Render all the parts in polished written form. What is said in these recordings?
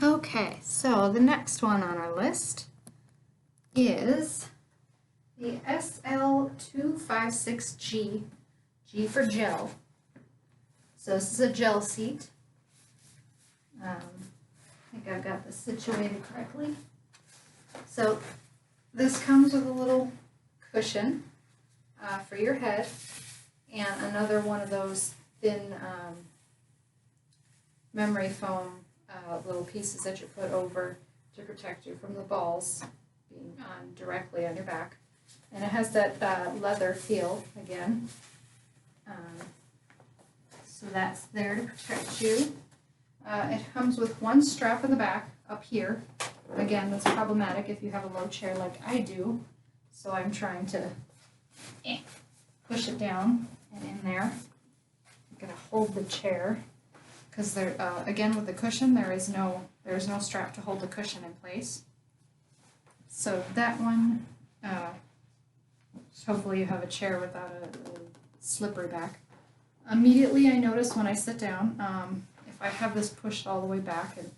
Okay, so the next one on our list is the SL-256G, G for gel. So this is a gel seat. I think I've got this situated correctly. So this comes with a little cushion for your head and another one of those thin memory foam little pieces that you put over to protect you from the balls being on directly on your back. And it has that leather feel again. So that's there to protect you. It comes with one strap in the back up here. Again, that's problematic if you have a low chair like I do. So I'm trying to push it down and in there. I'm going to hold the chair because there, again, with the cushion, there's no strap to hold the cushion in place. So that one, hopefully you have a chair without a slippery back. Immediately I notice when I sit down, if I have this pushed all the way back and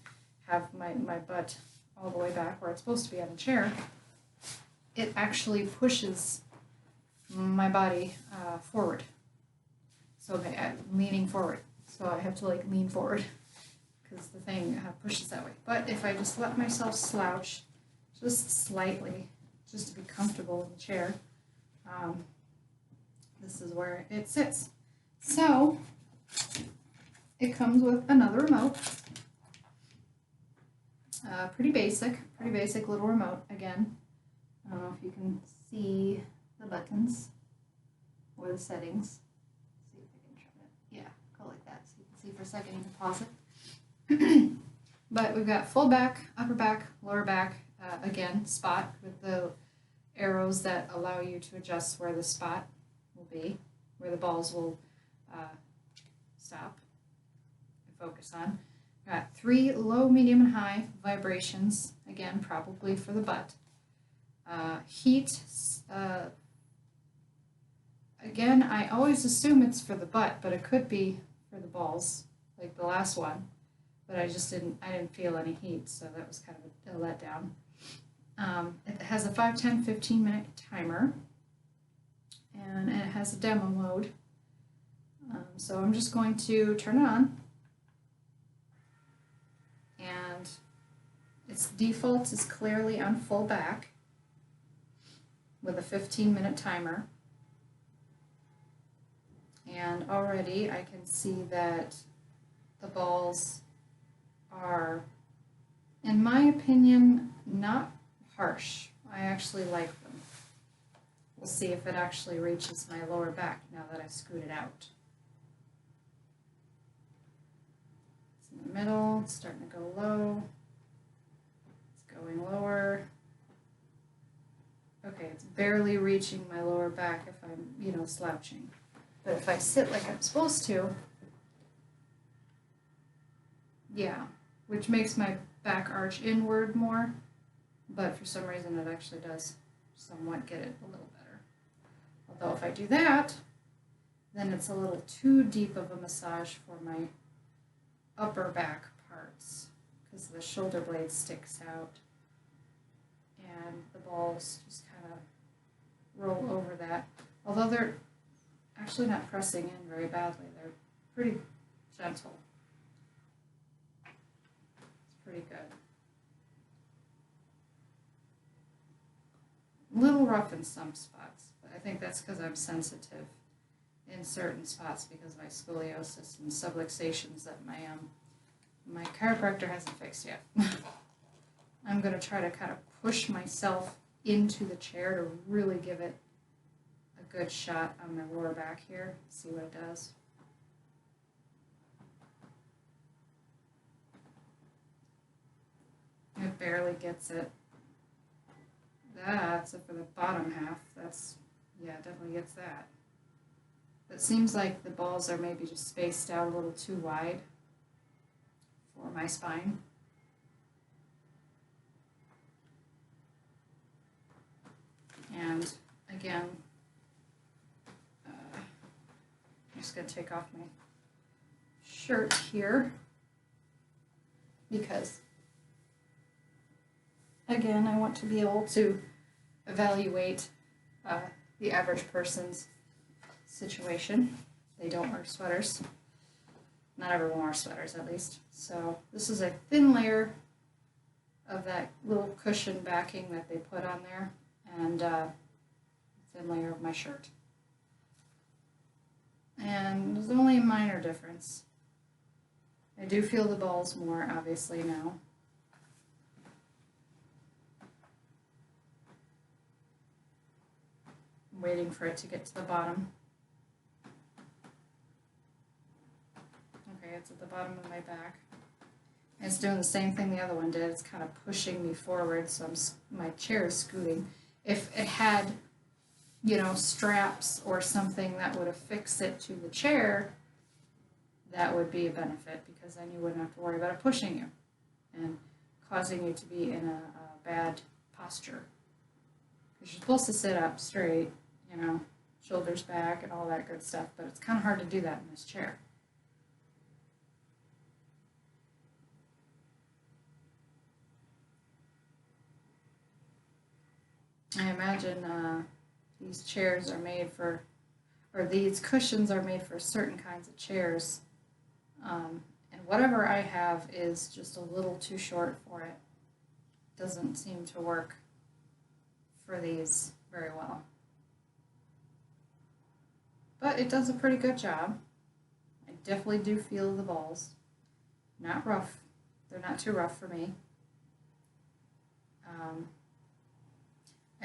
have my butt all the way back where it's supposed to be on a chair, it actually pushes my body forward. So I'm leaning forward. So I have to like lean forward because the thing pushes that way. But if I just let myself slouch just slightly, just to be comfortable in the chair, this is where it sits. So it comes with another remote. Pretty basic little remote again. I don't know if you can see the buttons or the settings. See if I can try to, yeah, go like that so you can see for a second and pause it. But we've got full back, upper back, lower back, again, spot with the arrows that allow you to adjust where the spot will be, where the balls will stop and focus on. Got 3 low, medium, and high vibrations, again, probably for the butt. Heat, again, I always assume it's for the butt, but it could be for the balls, like the last one. But I didn't feel any heat, so that was kind of a letdown. It has a 5, 10, 15-minute timer, and it has a demo mode. So I'm just going to turn it on. And its default is clearly on full back with a 15-minute timer. And already I can see that the balls are, in my opinion, not harsh. I actually like them. We'll see if it actually reaches my lower back now that I've scooted out. It's in the middle, it's starting to go low. It's going lower. Okay, it's barely reaching my lower back if I'm, slouching. But if I sit like I'm supposed to, yeah, which makes my back arch inward more, but for some reason it actually does somewhat get it a little better. Although if I do that, then it's a little too deep of a massage for my upper back parts because the shoulder blade sticks out and the balls just kind of roll over that. Although they're actually not pressing in very badly, they're pretty gentle. It's pretty good. A little rough in some spots, but I think that's because I'm sensitive in certain spots because of my scoliosis and subluxations that my chiropractor hasn't fixed yet. I'm going to try to kind of push myself into the chair to really give it a good shot on my lower back here, see what it does. It barely gets it. That's it for the bottom half. Yeah, it definitely gets that. It seems like the balls are maybe just spaced out a little too wide for my spine. And again, I'm just going to take off my shirt here because again, I want to be able to evaluate the average person's situation. They don't wear sweaters. Not everyone wears sweaters, at least. So this is a thin layer of that little cushion backing that they put on there, and a thin layer of my shirt. And there's only a minor difference. I do feel the balls more, obviously, now. I'm waiting for it to get to the bottom. Okay, it's at the bottom of my back. And it's doing the same thing the other one did. It's kind of pushing me forward, so my chair is scooting. If it had, you know, straps or something that would affix it to the chair, that would be a benefit, because then you wouldn't have to worry about it pushing you and causing you to be in a bad posture. Because you're supposed to sit up straight, you know, shoulders back and all that good stuff, but it's kind of hard to do that in this chair. I imagine these chairs are made for, or these cushions are made for certain kinds of chairs. And whatever I have is just a little too short for it. Doesn't seem to work for these very well. But it does a pretty good job. I definitely do feel the balls. Not rough. They're not too rough for me.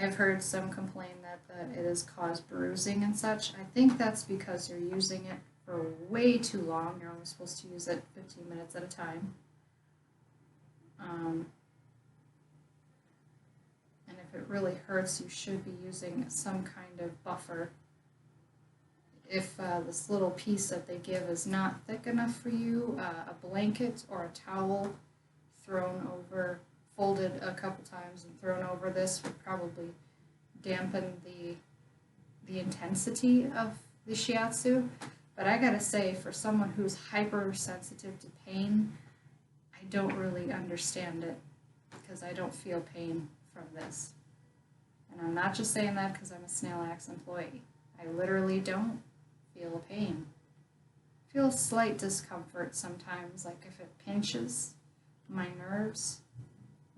I've heard some complain that it has caused bruising and such. I think that's because you're using it for way too long. You're only supposed to use it 15 minutes at a time. And if it really hurts, you should be using some kind of buffer. If this little piece that they give is not thick enough for you, a blanket or a towel thrown over, folded a couple times and thrown over this would probably dampen the intensity of the shiatsu. But I gotta say, for someone who's hypersensitive to pain, I don't really understand it, because I don't feel pain from this. And I'm not just saying that because I'm a Snailax employee. I literally don't feel pain. I feel slight discomfort sometimes, like if it pinches my nerves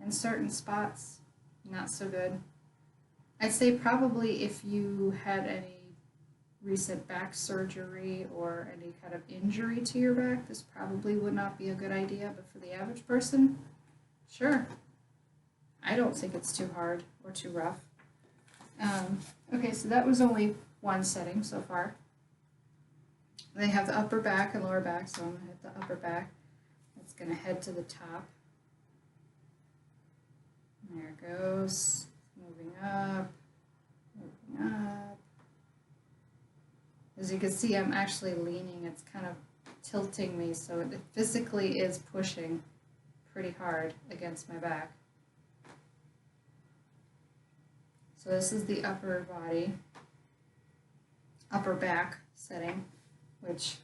in certain spots. Not so good. I'd say probably if you had any recent back surgery or any kind of injury to your back, this probably would not be a good idea, but for the average person, sure. I don't think it's too hard or too rough. Okay, so that was only one setting so far. They have the upper back and lower back, so I'm going to hit the upper back. It's going to head to the top. There it goes. Moving up, moving up. As you can see, I'm actually leaning. It's kind of tilting me, so it physically is pushing pretty hard against my back. So this is the upper body, upper back setting, which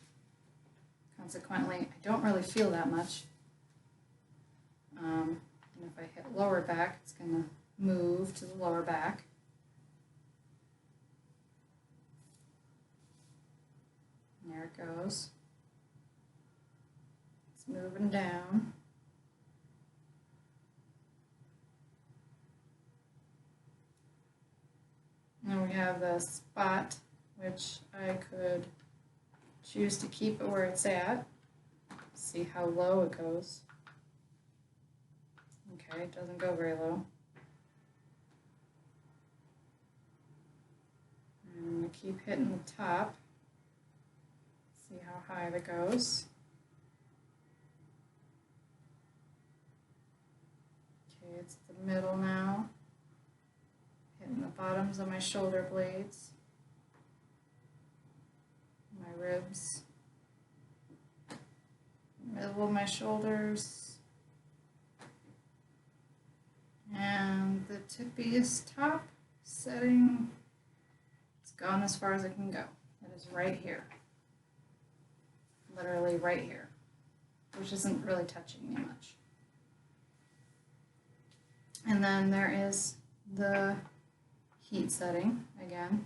consequently I don't really feel that much. And if I hit lower back, it's going to move to the lower back. And there it goes. It's moving down. And we have the spot, which I could choose to keep it where it's at. See how low it goes. Okay, it doesn't go very low. I'm going to keep hitting the top. See how high that goes. Okay, it's the middle now. Hitting the bottoms of my shoulder blades, my ribs, middle of my shoulders, and the tippiest top setting. It's gone as far as it can go. It is right here. Literally right here, which isn't really touching me much. And then there is the heat setting again.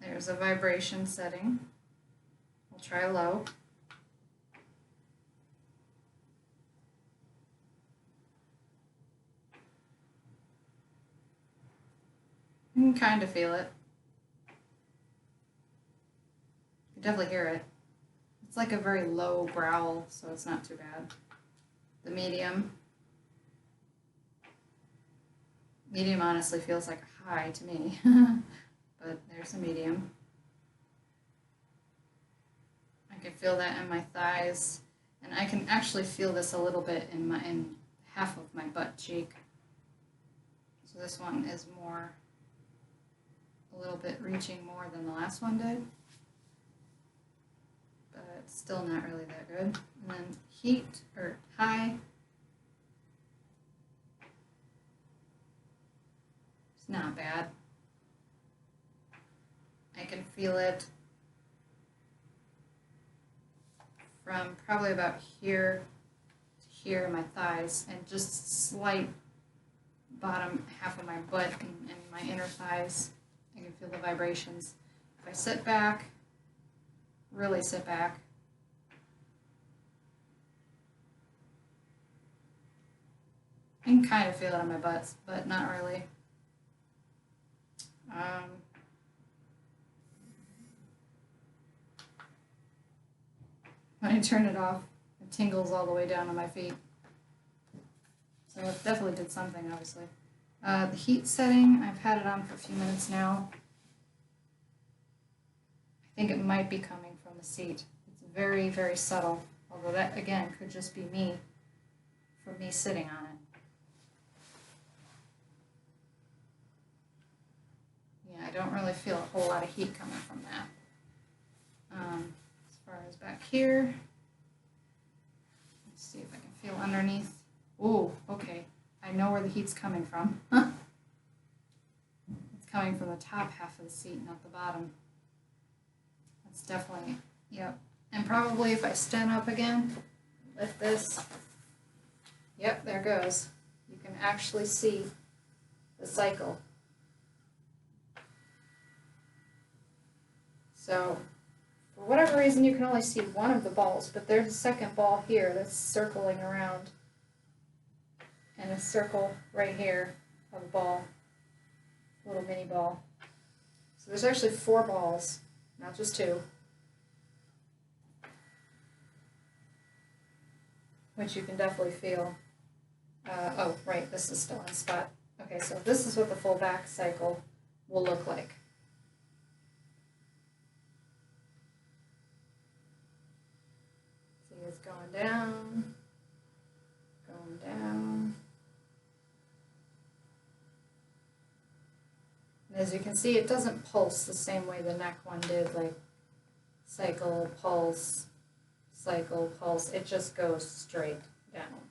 There's a vibration setting. We'll try low. You can kind of feel it. You can definitely hear it. It's like a very low growl, so it's not too bad. The medium. Medium honestly feels like a high to me, but there's a medium. I can feel that in my thighs, and I can actually feel this a little bit in half of my butt cheek. So this one is more, a little bit reaching more than the last one did, but still not really that good. And then heat, or high, it's not bad. I can feel it from probably about here to here in my thighs, and just slight bottom half of my butt and my inner thighs. I can feel the vibrations. If I sit back, really sit back, I can kind of feel it on my butt, but not really. When I turn it off, it tingles all the way down to my feet. So it definitely did something, obviously. The heat setting, I've had it on for a few minutes now. I think it might be coming from the seat. It's very, very subtle, although that, again, could just be me, from me sitting on it. Yeah, I don't really feel a whole lot of heat coming from that. As far as back here, let's see if I can feel underneath. Ooh, okay. I know where the heat's coming from. It's coming from the top half of the seat, not the bottom. That's definitely, yep. And probably if I stand up again, lift this, yep, there goes. You can actually see the cycle. So, for whatever reason, you can only see one of the balls, but there's a second ball here that's circling around, and a circle right here of a ball, a little mini ball. So there's actually 4 balls, not just 2, which you can definitely feel. Oh, right, this is still on spot. Okay, so this is what the full back cycle will look like. See, it's going down, going down. And as you can see, it doesn't pulse the same way the neck one did, like cycle, pulse, cycle, pulse. It just goes straight down.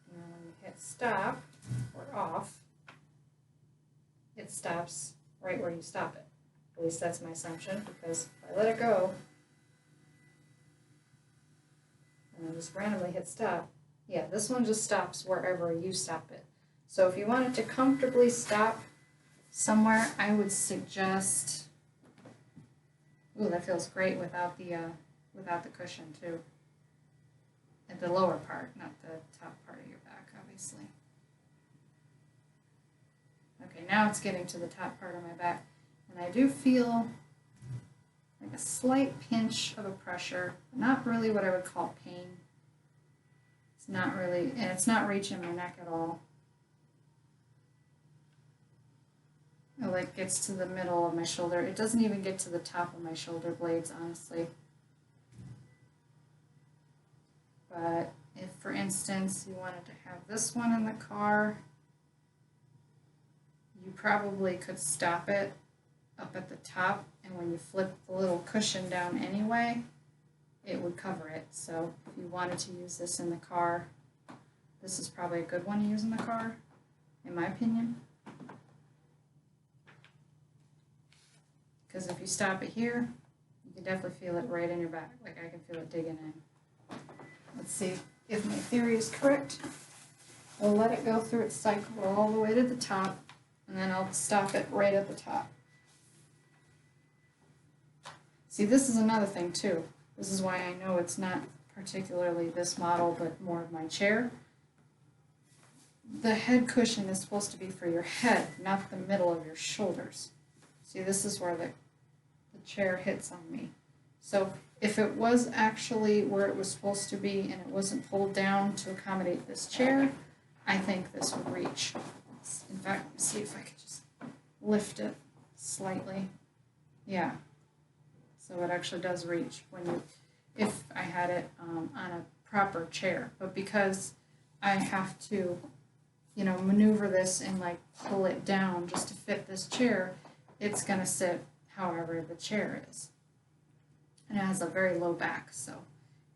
And then when you hit stop or off, it stops right where you stop it. At least that's my assumption, because if I let it go and I just randomly hit stop, yeah, this one just stops wherever you stop it. So if you want it to comfortably stop somewhere, I would suggest, ooh, that feels great without the cushion too. At the lower part, not the top part of your back, obviously. Okay, now it's getting to the top part of my back, and I do feel like a slight pinch of a pressure, not really what I would call pain. It's not really, and it's not reaching my neck at all. It like gets to the middle of my shoulder. It doesn't even get to the top of my shoulder blades, honestly. But if, for instance, you wanted to have this one in the car, you probably could stop it up at the top, and when you flip the little cushion down anyway, it would cover it. So if you wanted to use this in the car, this is probably a good one to use in the car, in my opinion. Because if you stop it here, You can definitely feel it right in your back, like I can feel it digging in. Let's see if my theory is correct. We'll let it go through its cycle all the way to the top, and then I'll stop it right at the top. See, this is another thing too. This is why I know it's not particularly this model, but more of my chair. The head cushion is supposed to be for your head, not the middle of your shoulders. See, this is where the chair hits on me. So if it was actually where it was supposed to be and it wasn't pulled down to accommodate this chair, I think this would reach. In fact, let me see if I could just lift it slightly. Yeah. So it actually does reach if I had it on a proper chair. But because I have to, maneuver this and like pull it down just to fit this chair, it's going to sit however the chair is. And it has a very low back, so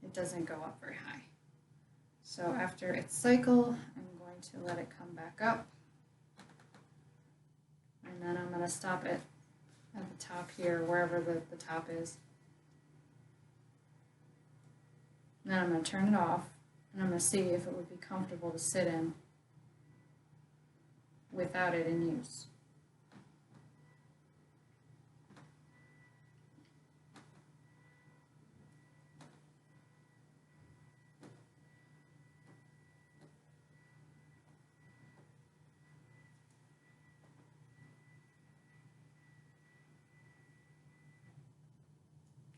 it doesn't go up very high. So after its cycle, I'm going to let it come back up. And then I'm going to stop it at the top here, wherever the top is. And then I'm going to turn it off, and I'm going to see if it would be comfortable to sit in without it in use.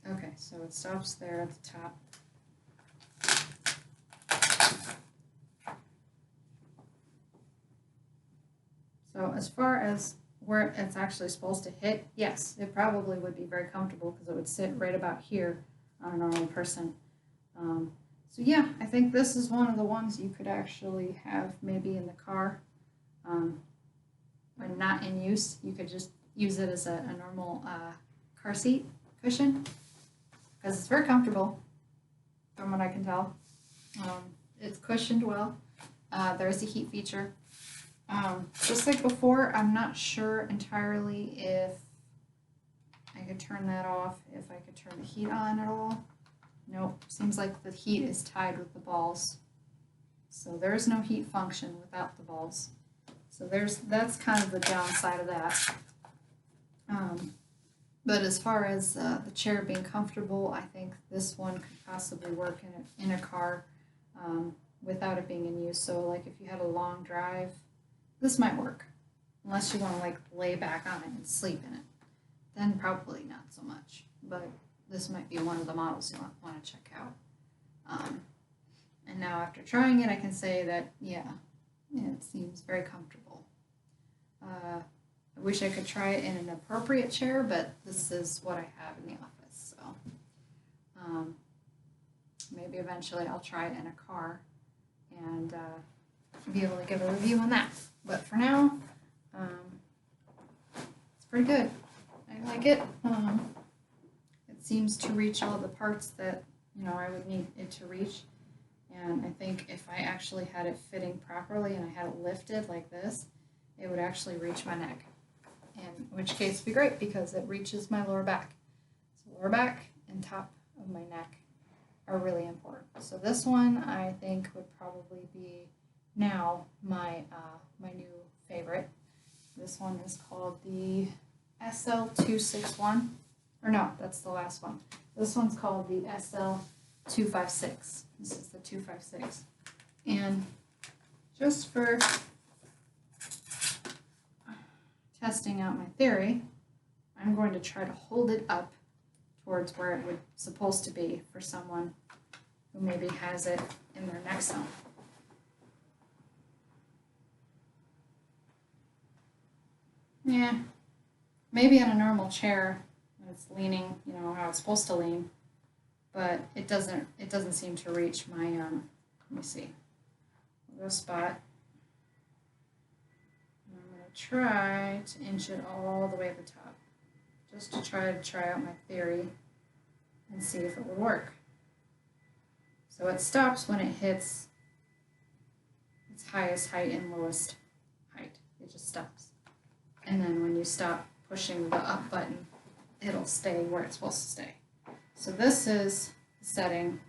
Okay, so it stops there at the top. So as far as where it's actually supposed to hit, yes, it probably would be very comfortable because it would sit right about here on a normal person. So yeah, I think this is one of the ones you could actually have maybe in the car. When not in use, you could just use it as a normal car seat cushion because it's very comfortable from what I can tell. It's cushioned well. There's a heat feature. Just like before, I'm not sure entirely if I could turn that off, if I could turn the heat on at all. Nope, seems like the heat is tied with the balls. So there's no heat function without the balls. So that's kind of the downside of that. But as far as the chair being comfortable, I think this one could possibly work in a car without it being in use. So like if you had a long drive, this might work, unless you want to like lay back on it and sleep in it. Then probably not so much, but this might be one of the models you want to check out. And now after trying it, I can say that, yeah, it seems very comfortable. I wish I could try it in an appropriate chair, but this is what I have in the office, so maybe eventually I'll try it in a car and be able to give a review on that. But for now, it's pretty good. I like it. It seems to reach all the parts that I would need it to reach. And I think if I actually had it fitting properly and I had it lifted like this, it would actually reach my neck. In which case it'd be great because it reaches my lower back. So lower back and top of my neck are really important. So this one I think would probably be now my my new favorite. This one is called the SL-261. Or no, that's the last one. This one's called the SL-256. This is the 256. And just for testing out my theory, I'm going to try to hold it up towards where it would supposed to be for someone who maybe has it in their neck zone. Yeah, maybe on a normal chair when it's leaning, how it's supposed to lean, but it doesn't seem to reach my let me see, little spot. And I'm gonna try to inch it all the way to the top, just to try out my theory and see if it would work. So it stops when it hits its highest height and lowest height. It just stops. And then when you stop pushing the up button, it'll stay where it's supposed to stay. So this is the setting.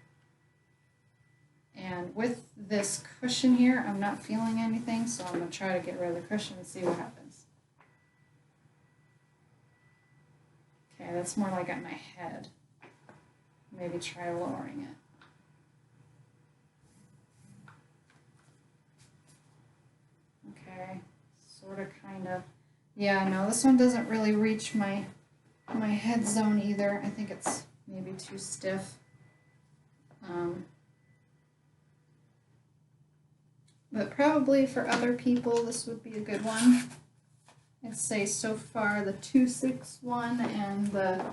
And with this cushion here, I'm not feeling anything, so I'm going to try to get rid of the cushion and see what happens. Okay, that's more like at my head. Maybe try lowering it. Okay, sort of, kind of. Yeah, no, this one doesn't really reach my head zone either. I think it's maybe too stiff. But probably for other people, this would be a good one. I'd say so far the 261 and the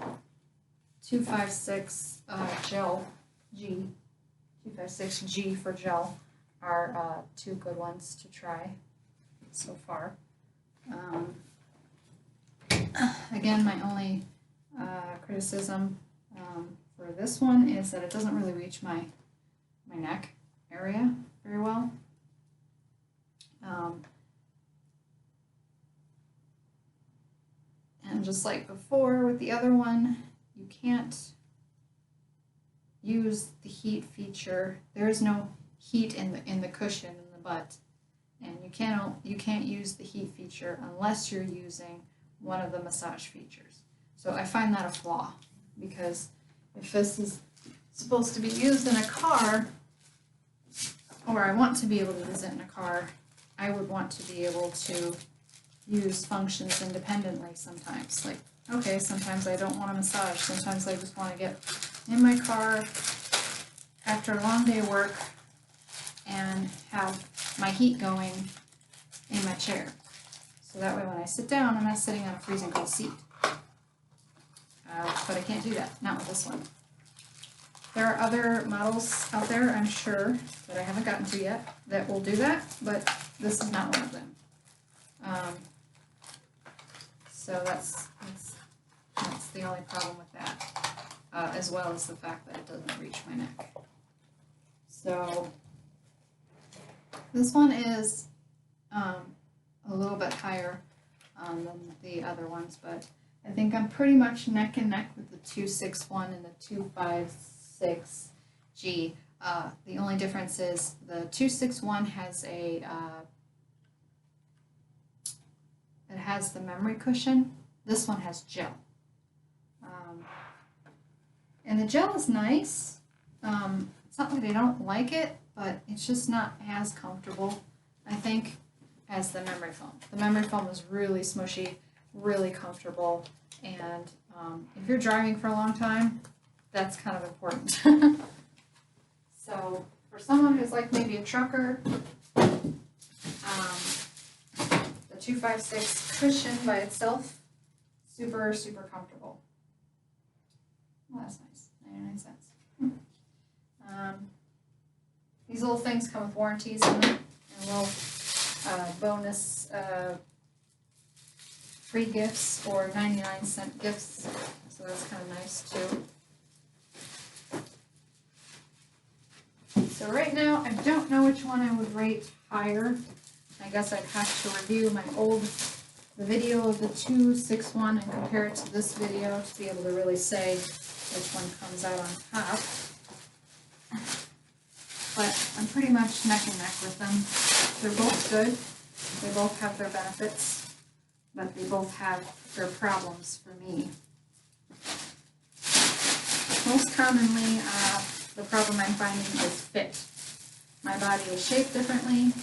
256 Gel G, 256G for gel, are two good ones to try so far. Again, my only criticism for this one is that it doesn't really reach my neck area very well. And just like before with the other one, you can't use the heat feature. There is no heat in the cushion in the butt, and you can't use the heat feature unless you're using one of the massage features. So I find that a flaw, because if this is supposed to be used in a car, or I want to be able to use it in a car, I would want to be able to use functions independently sometimes. Like, okay, sometimes I don't want a massage. Sometimes I just want to get in my car after a long day of work and have my heat going in my chair. So that way when I sit down, I'm not sitting on a freezing cold seat. But I can't do that, not with this one. There are other models out there, I'm sure, that I haven't gotten to yet that will do that, but this is not one of them. So that's the only problem with that, as well as the fact that it doesn't reach my neck. So this one is a little bit higher than the other ones, but I think I'm pretty much neck and neck with the 261 and the 256G. The only difference is the 261 has it has the memory cushion. This one has gel. And the gel is nice. It's not that I don't like it, but it's just not as comfortable, I think, as the memory foam. The memory foam is really smushy, really comfortable, and if you're driving for a long time, that's kind of important. So for someone who's like maybe a trucker, the 256 cushion by itself, super, super comfortable. Well, that's nice, 99 cents. These little things come with warranties in them, and little bonus free gifts or 99-cent gifts, so that's kind of nice too. So right now, I don't know which one I would rate higher. I guess I'd have to review the video of the 261 and compare it to this video to be able to really say which one comes out on top. But I'm pretty much neck and neck with them. They're both good. They both have their benefits, but they both have their problems for me. Most commonly, the problem I'm finding is fit. My body is shaped differently.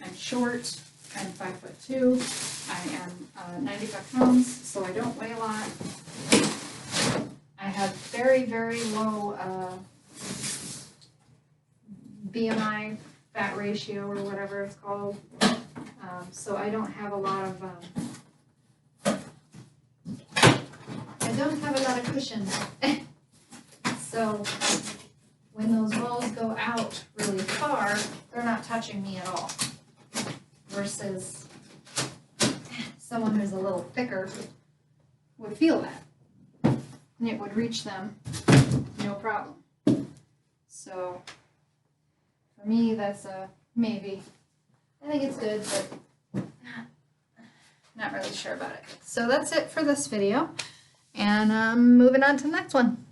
I'm short. I'm 5'2". I am 95 pounds, so I don't weigh a lot. I have very, very low BMI, fat ratio, or whatever it's called. So I don't have a lot of cushion. So when those balls go out really far, they're not touching me at all. Versus someone who's a little thicker would feel that. And it would reach them no problem. So for me, that's a maybe. I think it's good, but not really sure about it. So that's it for this video, and I'm moving on to the next one.